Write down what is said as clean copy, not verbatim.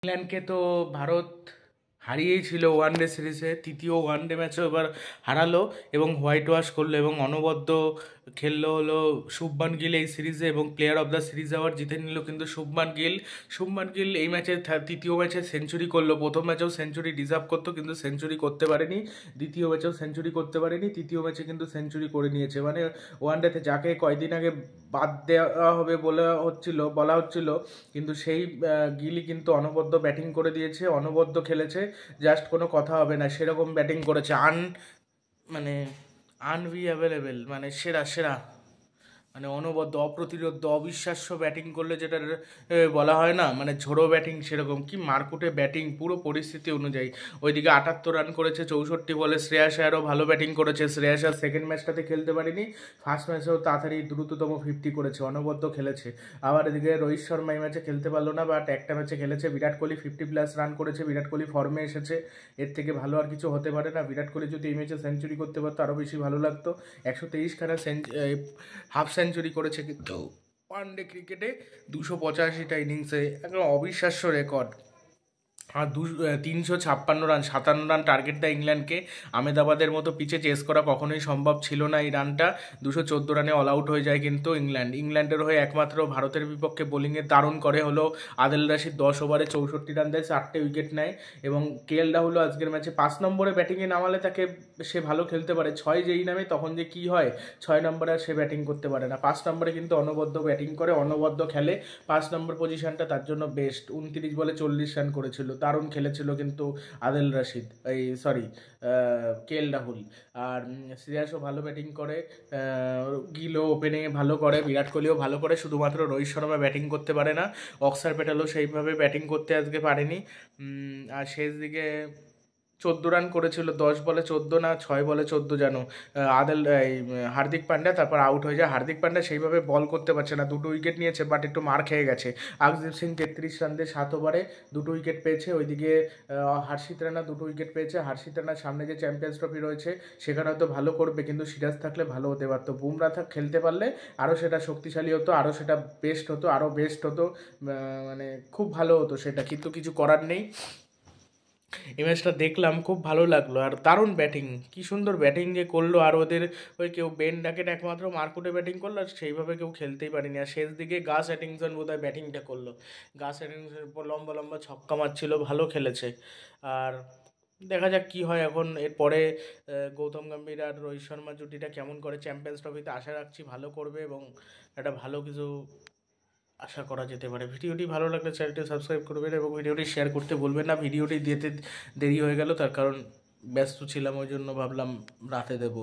ইংল্যান্ডকে তো ভারত হারিয়েই ছিল ওয়ানডে সিরিজে, তৃতীয় ওয়ানডে ম্যাচও এবার হারালো এবং হোয়াইট ওয়াশ করলো এবং অনবদ্য খেললো হলো শুভমান গিল এই সিরিজে এবং player of the series award জিতে নিল কিন্তু শুভমান গিল এই ম্যাচে তৃতীয় ম্যাচে সেঞ্চুরি করলো। প্রথম ম্যাচেও সেঞ্চুরি ডিজার্ভ করতো কিন্তু সেঞ্চুরি করতে পারেনি, দ্বিতীয় ম্যাচেও সেঞ্চুরি করতে পারেনি, তৃতীয় ম্যাচে কিন্তু সেঞ্চুরি করে নিয়েছে। মানে ওয়ানডেতে যাকে কয়দিন আগে বাদ দেওয়া হবে বলা হচ্ছিল কিন্তু সেই গিলই কিন্তু অনবদ্য ব্যাটিং করে দিয়েছে, অনবদ্য খেলেছে, জাস্ট কোনো কথা হবে না সেরকম ব্যাটিং করেছে। মানে আনবিঅ্যাভেলেবেল, মানে সেরা সেরা, মানে অনবদ্য অপ্রতিরোধ্য অবিশ্বাস্য ব্যাটিং করলে যেটা বলা হয় না, মানে ঝোড়ো ব্যাটিং, সেরকম কি মারকুটে ব্যাটিং পুরো পরিস্থিতি অনুযায়ী। ওইদিকে 78 রান করেছে 64 বলে, শ্রেয়াস আয়ারও ভালো ব্যাটিং করেছে। শ্রেয়াস আয়ার সেকেন্ড ম্যাচটাতে খেলতে পারেনি, ফার্স্ট ম্যাচেও তাড়াতাড়ি দ্রুততম 50 করেছে, অনবদ্য খেলেছে। আবার এদিকে রোহিত শর্মা এই ম্যাচে খেলতে পারলো না, বাট একটা ম্যাচে খেলেছে। বিরাট কোহলি 50+ রান করেছে, বিরাট কোহলি ফর্মে এসেছে, এর থেকে ভালো আর কিছু হতে পারে না। বিরাট কোহলি যদি এই ম্যাচে সেঞ্চুরি করতে পারতো আরও বেশি ভালো লাগতো। 123খানা হাফ সেঞ্চুরি করেছে কিন্তু ওয়ানডে ক্রিকেটে 285টা ইনিংসে, একদম অবিশ্বাস্য রেকর্ড। আর 356 রান, 57 রান টার্গেট দেয় ইংল্যান্ডকে। আহমেদাবাদের মতো পিচে চেস করা কখনোই সম্ভব ছিল না এই রানটা। 214 রানে অল আউট হয়ে যায় কিন্তু ইংল্যান্ডের হয়ে একমাত্র ভারতের বিপক্ষে বোলিংয়ে দারুণ করে হলো আদিল রাশিদ। 10 ওভারে 64 রান দেয়, 4টে উইকেট নেয় এবং কেএল রাহুল আজকের ম্যাচে 5 নম্বরে ব্যাটিংয়ে নামালে সে ভালো খেলতে পারে। 6 যেই নামে তখন যে কি হয়, 6 নম্বরে আর সে ব্যাটিং করতে পারে না। 5 নম্বরে কিন্তু অনবদ্য ব্যাটিং করে, অনবদ্য খেলে। 5 নম্বর পজিশনটা তার জন্য বেস্ট। 29 বলে 40 রান করেছিল, দারুণ খেলেছিল কিন্তু আদিল রাশিদ, কেএল রাহুল। আর শ্রেয়াসও ভালো ব্যাটিং করে, গিলও ওপেনিংয়ে ভালো করে, বিরাট কোহলিও ভালো করে, শুধুমাত্র রোহিত শর্মা ব্যাটিং করতে পারে না। অক্সার প্যাটেলও সেইভাবে ব্যাটিং করতে আজকে পারেনি। আর শেষ দিকে 14 রান করেছিল, 10 বলে 14 না 6 বলে 14 জানো, হার্দিক পান্ড্যা, তারপর আউট হয়ে যায়। হার্দিক পান্ড্যা সেইভাবে বল করতে পারছে না, 2টো উইকেট নিয়েছে বাট একটু মার খেয়ে গেছে। আকদীপ সিং 33 রান দিয়ে 7 ওভারে 2টো উইকেট পেয়েছে। ওইদিকে হর্ষিত রানা 2টো উইকেট পেয়েছে। হর্ষিত রানার সামনে যে চ্যাম্পিয়ন্স ট্রফি রয়েছে সেখানে হয়তো ভালো করবে, কিন্তু সিরাজ থাকলে ভালো হতে পারতো। বুমরা খেলতে পারলে আরও সেটা শক্তিশালী হতো, আরও সেটা বেস্ট হতো, আরও বেস্ট হতো, মানে খুব ভালো হতো সেটা, কিন্তু কিছু করার নেই। এই ম্যাচটা দেখলাম, খুব ভালো লাগলো। আর দারুণ ব্যাটিং, কি সুন্দর ব্যাটিং যে করলো। আর ওদের ওই কেউ বেন ডাকেট একমাত্র মারকুটে ব্যাটিং করলো, আর সেইভাবে কেউ খেলতেই পারেনি। আর শেষ দিকে গাস অ্যাটিংসন বোধহয় ব্যাটিংটা করলো, গাস অ্যাটিংসন লম্বা লম্বা ছক্কা মারছিল, ভালো খেলেছে। আর দেখা যাক কি হয় এখন এরপরে। গৌতম গম্ভীর আর রোহিত শর্মা জুটিটা কেমন করে চ্যাম্পিয়ন্স ট্রফিতে, আশা রাখছি ভালো করবে এবং একটা ভালো কিছু আশা করা যেতে পারে। ভিডিওটি ভালো লাগলে চ্যানেলটি সাবস্ক্রাইব করবেন এবং ভিডিওটি শেয়ার করতে বলবেন না। ভিডিওটি দিতে দেরি হয়ে গেল, তার কারণ ব্যস্ত ছিলাম, ওই জন্য ভাবলাম রাতে দেবো।